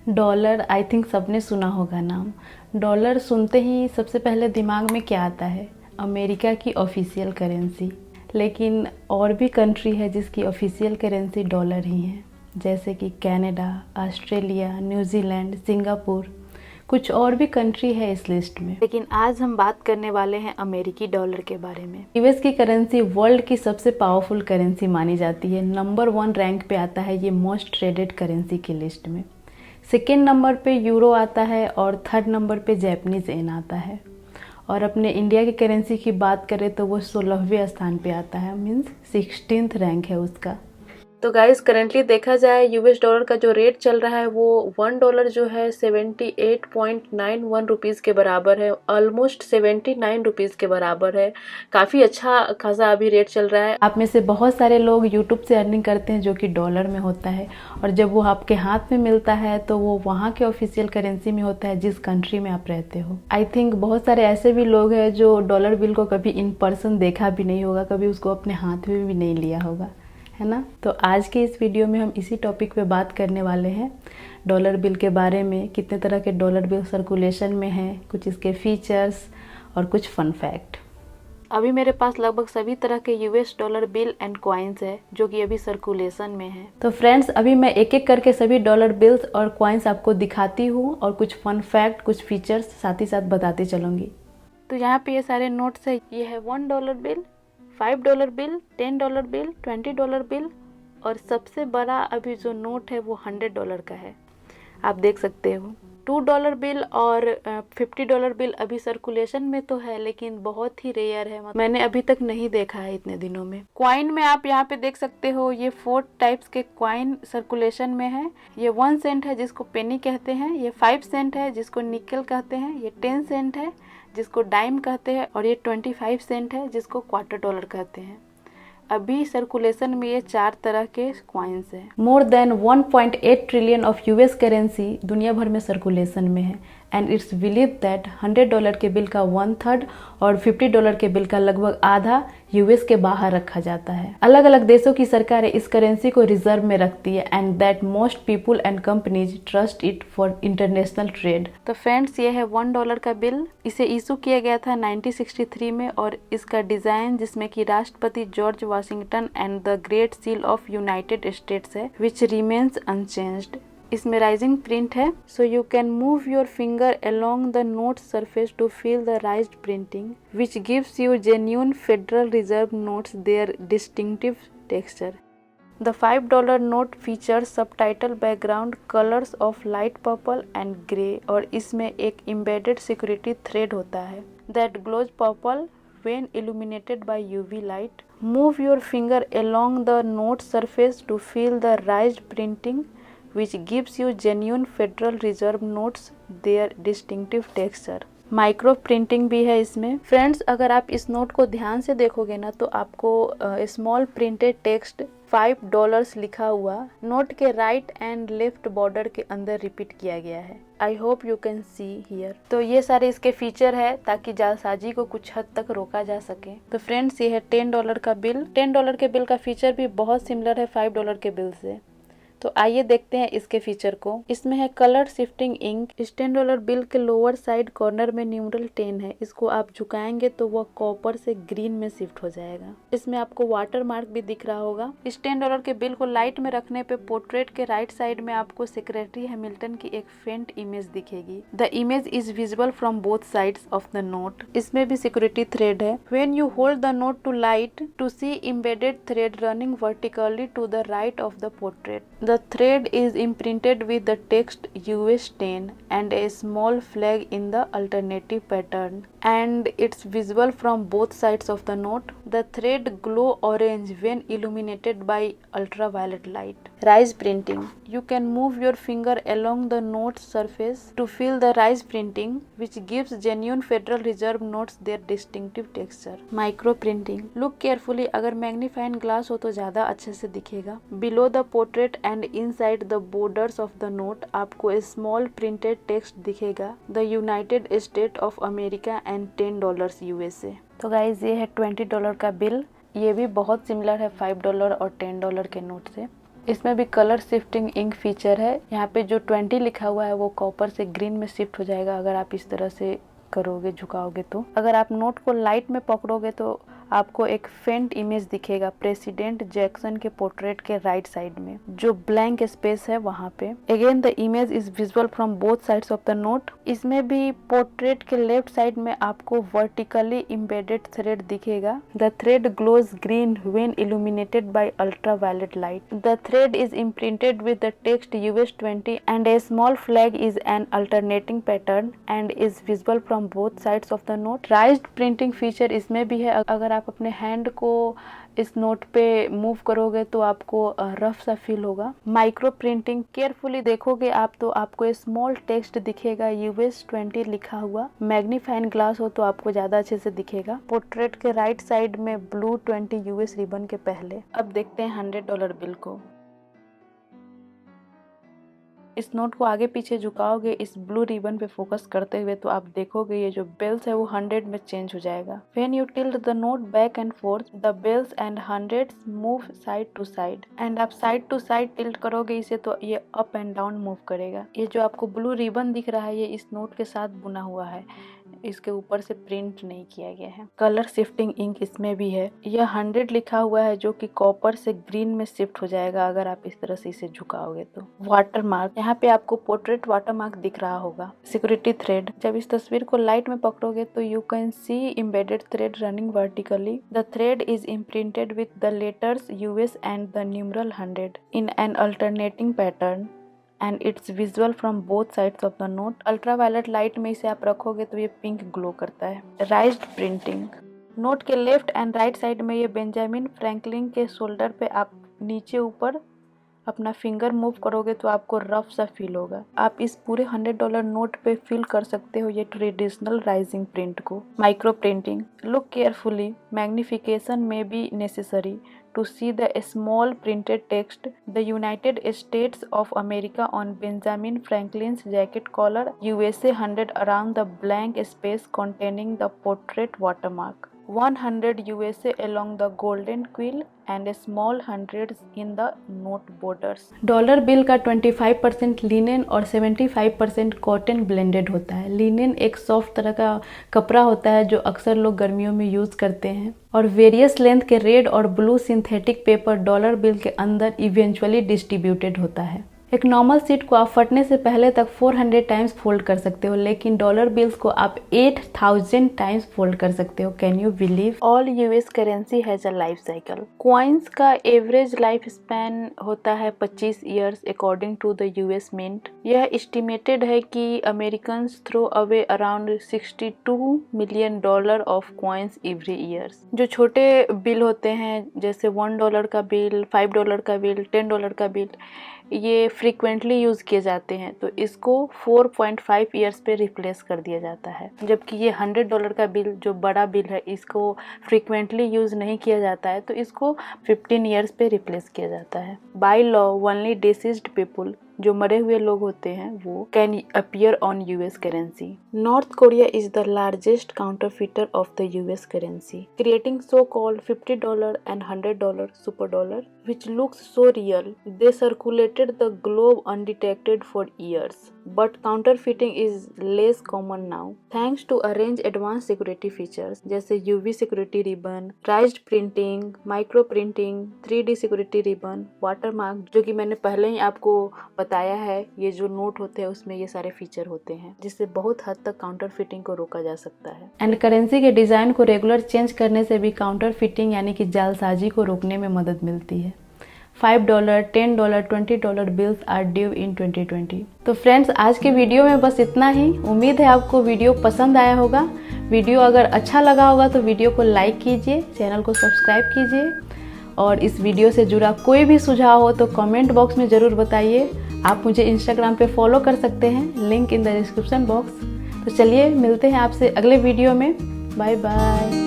Dollar I think सबने सुना होगा नाम। डॉलर सुनते ही सबसे पहले दिमाग में क्या आता है? अमेरिका की ऑफिशियल करेंसी। लेकिन और भी कंट्री है जिसकी ऑफिशियल करेंसी डॉलर ही है, जैसे कि कनाडा, ऑस्ट्रेलिया, न्यूजीलैंड, सिंगापुर। कुछ और भी कंट्री है इस लिस्ट में, लेकिन आज हम बात करने वाले हैं अमेरिकी डॉलर के बारे में। यूएस की करेंसी वर्ल्ड की सबसे पावरफुल करेंसी मानी जाती है। नंबर 1 रैंक पे आता है ये मोस्ट ट्रेडेड करेंसी की लिस्ट में। सेकेंड नंबर पे यूरो आता है और थर्ड नंबर पे जैपनीज येन आता है। और अपने इंडिया की करेंसी की बात करें तो वो 16वें स्थान पे आता है, मीन्स 16th रैंक है उसका। तो गाइस करेंटली देखा जाए यूएस डॉलर का जो रेट चल रहा है वो $1 जो है 78.91 रुपीज़ के बराबर है, ऑलमोस्ट 79 रुपीज़ के बराबर है। काफ़ी अच्छा खासा अभी रेट चल रहा है। आप में से बहुत सारे लोग यूट्यूब से अर्निंग करते हैं जो कि डॉलर में होता है, और जब वो आपके हाथ में मिलता है तो वो वहाँ के ऑफिशियल करेंसी में होता है जिस कंट्री में आप रहते हो। आई थिंक बहुत सारे ऐसे भी लोग हैं जो डॉलर बिल को कभी इन पर्सन देखा भी नहीं होगा, कभी उसको अपने हाथ में भी नहीं लिया होगा, है ना। तो आज के इस वीडियो में हम इसी टॉपिक पे बात करने वाले हैं, डॉलर बिल के बारे में। कितने तरह के डॉलर बिल सर्कुलेशन में हैं, कुछ इसके फीचर्स और कुछ फन फैक्ट। अभी मेरे पास लगभग सभी तरह के US dollar bill and coins है जो कि अभी सर्कुलेशन में है। तो फ्रेंड्स अभी मैं एक एक करके सभी डॉलर बिल्स और कॉइन्स आपको दिखाती हूँ और कुछ फन फैक्ट, कुछ फीचर्स साथ ही साथ बताती चलूँगी। तो यहाँ पे ये सारे नोट्स है। ये है $1 बिल, $5 बिल, $10 बिल, $20 बिल, और सबसे बड़ा अभी जो नोट है वो $100 का है, आप देख सकते हो। $2 बिल और $50 बिल अभी सर्कुलेशन में तो है, लेकिन बहुत ही रेयर है, मैंने अभी तक नहीं देखा है इतने दिनों में। क्वाइन में आप यहाँ पे देख सकते हो ये 4 टाइप्स के क्वाइन सर्कुलेशन में है। ये 1 सेंट है जिसको पेनी कहते हैं, ये 5 सेंट है जिसको निकल कहते हैं, ये 10 सेंट है जिसको डाइम कहते हैं, और ये 25 सेंट है जिसको $1/4 कहते हैं। अभी सर्कुलेशन में ये 4 तरह के कॉइन्स हैं। More than 1.8 trillion of US currency दुनिया भर में सर्कुलेशन में है, एंड इट्स बिलीव दैट $100 के बिल का 1/3 और $50 के बिल का लगभग आधा यूएस के बाहर रखा जाता है। अलग अलग देशों की सरकारें इस करेंसी को रिजर्व में रखती है, and that most people and companies trust it for international trade. तो फ्रेंड्स ये है $1 का बिल। इसे इशू किया गया था 1963 में, और इसका डिजाइन जिसमें कि राष्ट्रपति George Washington and the great seal of United States है, विच रिमेन्स अनचेंज्ड। इसमें राइजिंग प्रिंट है, so you can move your finger along the note surface to feel the raised printing, which gives you genuine Federal Reserve notes their distinctive texture. The $5 note features subtitle background colors of light purple and grey, और इसमें एक embedded security thread होता है that glows purple when illuminated by UV light. Move your finger along the note surface to feel the raised printing, which gives you genuine Federal Reserve notes their distinctive texture. Micro printing भी है इसमें। Friends अगर आप इस note को ध्यान से देखोगे ना तो आपको स्मॉल प्रिंटेड टेक्स्ट $5 लिखा हुआ नोट के राइट एंड लेफ्ट बॉर्डर के अंदर रिपीट किया गया है। I hope you can see here. तो ये सारे इसके फीचर है ताकि जालसाजी को कुछ हद तक रोका जा सके। तो फ्रेंड्स ये है $10 का बिल। $10 के बिल का फीचर भी बहुत सिमिलर है $5 के बिल से। तो आइए देखते हैं इसके फीचर को। इसमें है कलर शिफ्टिंग इंक। इस $10 बिल के लोअर साइड कॉर्नर में न्यूमरल 10 है, इसको आप झुकाएंगे तो वह कॉपर से ग्रीन में शिफ्ट हो जाएगा। इसमें आपको वाटर मार्क भी दिख रहा होगा। इस $10 के बिल को लाइट में रखने पे पोर्ट्रेट के राइट साइड में आपको सेक्रेटरी हैमिल्टन की एक फेंट इमेज दिखेगी। The image is visible from both sides of the note. इसमें भी सिक्योरिटी थ्रेड है। When you hold the note to light to see embedded thread running vertically to the right of the portrait. The thread is imprinted with the text US 10 and a small flag in the alternative pattern, and it's visible from both sides of the note. The thread glow orange when illuminated by ultraviolet light. Rise printing. You can move your finger along the note's surface to feel the rise printing, which gives genuine Federal Reserve notes their distinctive texture. Micro printing. Look carefully. अगर magnifying glass हो तो ज़्यादा अच्छे से दिखेगा। Below the portrait and inside the borders of the note आपको small printed text दिखेगा, The United States of America and $10 USA। तो गाइज ये है $20 का बिल। ये भी बहुत सिमिलर है $5 और $10 के नोट से। इसमें भी कलर शिफ्टिंग इंक फीचर है। यहाँ पे जो 20 लिखा हुआ है वो कॉपर से ग्रीन में शिफ्ट हो जाएगा अगर आप इस तरह से करोगे, झुकाओगे तो। अगर आप नोट को लाइट में पकड़ोगे तो आपको एक फेंट इमेज दिखेगा प्रेसिडेंट जैक्सन के पोर्ट्रेट के राइट साइड में, जो ब्लैंक स्पेस है वहां पे। Again the image is visual from both sides of the note. इसमें भी पोर्ट्रेट के लेफ्ट साइड में आपको वर्टिकली इम्बेडेड थ्रेड दिखेगा। The thread glows green when illuminated by ultraviolet light. The thread is imprinted with the text US-20 and a small flag is an alternating pattern and is visible from both sides of the note. Raised printing feature इसमें भी है। अगर आप अपने hand को इस note पे move करोगे तो आपको रफ सा फील होगा। माइक्रो प्रिंटिंग केयरफुली देखोगे आप तो आपको स्मॉल टेक्स्ट दिखेगा US-20 लिखा हुआ। मैग्नीफाइंग ग्लास हो तो आपको ज्यादा अच्छे से दिखेगा। पोर्ट्रेट के राइट साइड में ब्लू 20 US रिबन के पहले। अब देखते हैं $100 बिल को। इस नोट को आगे पीछे झुकाओगे इस ब्लू रिबन पे फोकस करते हुए तो आप देखोगे ये जो बेल्स है वो 100 में चेंज हो जाएगा। When you tilt the note back and forth, the bells and hundreds move side to side. And आप साइड टू साइड टिल्ट करोगे इसे तो ये अप एंड डाउन मूव करेगा। ये जो आपको ब्लू रिबन दिख रहा है ये इस नोट के साथ बुना हुआ है, इसके ऊपर से प्रिंट नहीं किया गया है। कलर शिफ्टिंग इंक इसमें भी है। यह 100 लिखा हुआ है जो कि कॉपर से ग्रीन में शिफ्ट हो जाएगा अगर आप इस तरह से इसे झुकाओगे तो। वाटर मार्क, यहाँ पे आपको पोर्ट्रेट वाटर मार्क दिख रहा होगा। सिक्योरिटी थ्रेड, जब इस तस्वीर को लाइट में पकड़ोगे तो you can see embedded thread running vertically. The thread is imprinted with the letters US and the numeral 100 in an alternating pattern and it's visual from both sides of the note. Ultraviolet light में इसे आप रखोगे तो ये pink glow करता है। राइज्ड printing, note के left and right side में ये बेंजामिन फ्रैंकलिन के शोल्डर पे आप नीचे ऊपर अपना फिंगर मूव करोगे तो आपको रफ सा फील होगा। आप इस पूरे $100 नोट पे फील कर सकते हो ये ट्रेडिशनल राइजिंग प्रिंट को। Micro printing, look carefully, magnification में be necessary to see the small printed text, the United States of America on Benjamin Franklin's jacket collar, USA 100 around the blank space containing the portrait watermark, 100 USA along the golden quill and small hundreds in the note borders. Dollar bill का 25% linen और 75% cotton blended होता है। Linen एक soft तरह का कपड़ा होता है जो अक्सर लोग गर्मियों में यूज करते हैं, और वेरियस लेंथ के रेड और blue synthetic paper dollar bill के अंदर इवेंचुअली डिस्ट्रीब्यूटेड होता है। एक नॉर्मल सीट को आप फटने से पहले तक 400 टाइम्स फोल्ड कर सकते हो, लेकिन डॉलर बिल्स को आप 8000 टाइम्स फोल्ड कर सकते हो। Can you believe? All US currency has a life cycle. Coins का एवरेज लाइफ स्पैन होता है 25 years according to the US mint. यह एस्टिमेटेड है कि American throw away around $62 million of coins every years. जो छोटे बिल होते हैं जैसे $1 का बिल, $5 का बिल, $10 का बिल, ये फ्रीक्वेंटली यूज़ किए जाते हैं तो इसको 4.5 ईयर्स पे रिप्लेस कर दिया जाता है। जबकि ये $100 का बिल जो बड़ा बिल है इसको फ्रीक्वेंटली यूज़ नहीं किया जाता है तो इसको 15 ईयर्स पे रिप्लेस किया जाता है। By law only deceased people, जो मरे हुए लोग होते हैं वो can appear on US currency. North Korea is the largest counterfeiter of the US currency, creating so called $50 and $100 super dollar which looks so real. They circulated the globe undetected for years, but counterfeiting is less common now thanks to arranged advanced security features जैसे UV security ribbon, raised printing, micro printing, 3D security ribbon, watermark, जो कि मैंने पहले ही आपको बताया है। ये जो नोट होते हैं उसमें ये सारे फीचर होते हैं जिससे बहुत हद तक काउंटरफिटिंग को रोका जा सकता है। एंड करेंसी के डिजाइन को रेगुलर चेंज करने से भी काउंटरफिटिंग यानी कि जालसाजी को रोकने में मदद मिलती है। $5, $10, $20 बिल्स आर ड्यू इन 2020। तो फ्रेंड्स, आज के वीडियो में बस इतना ही। उम्मीद है आपको वीडियो पसंद आया होगा। वीडियो अगर अच्छा लगा होगा तो वीडियो को लाइक कीजिए, चैनल को सब्सक्राइब कीजिए, और इस वीडियो से जुड़ा कोई भी सुझाव हो तो कमेंट बॉक्स में ज़रूर बताइए। आप मुझे इंस्टाग्राम पे फॉलो कर सकते हैं, link in the description box. तो चलिए मिलते हैं आपसे अगले वीडियो में। Bye bye.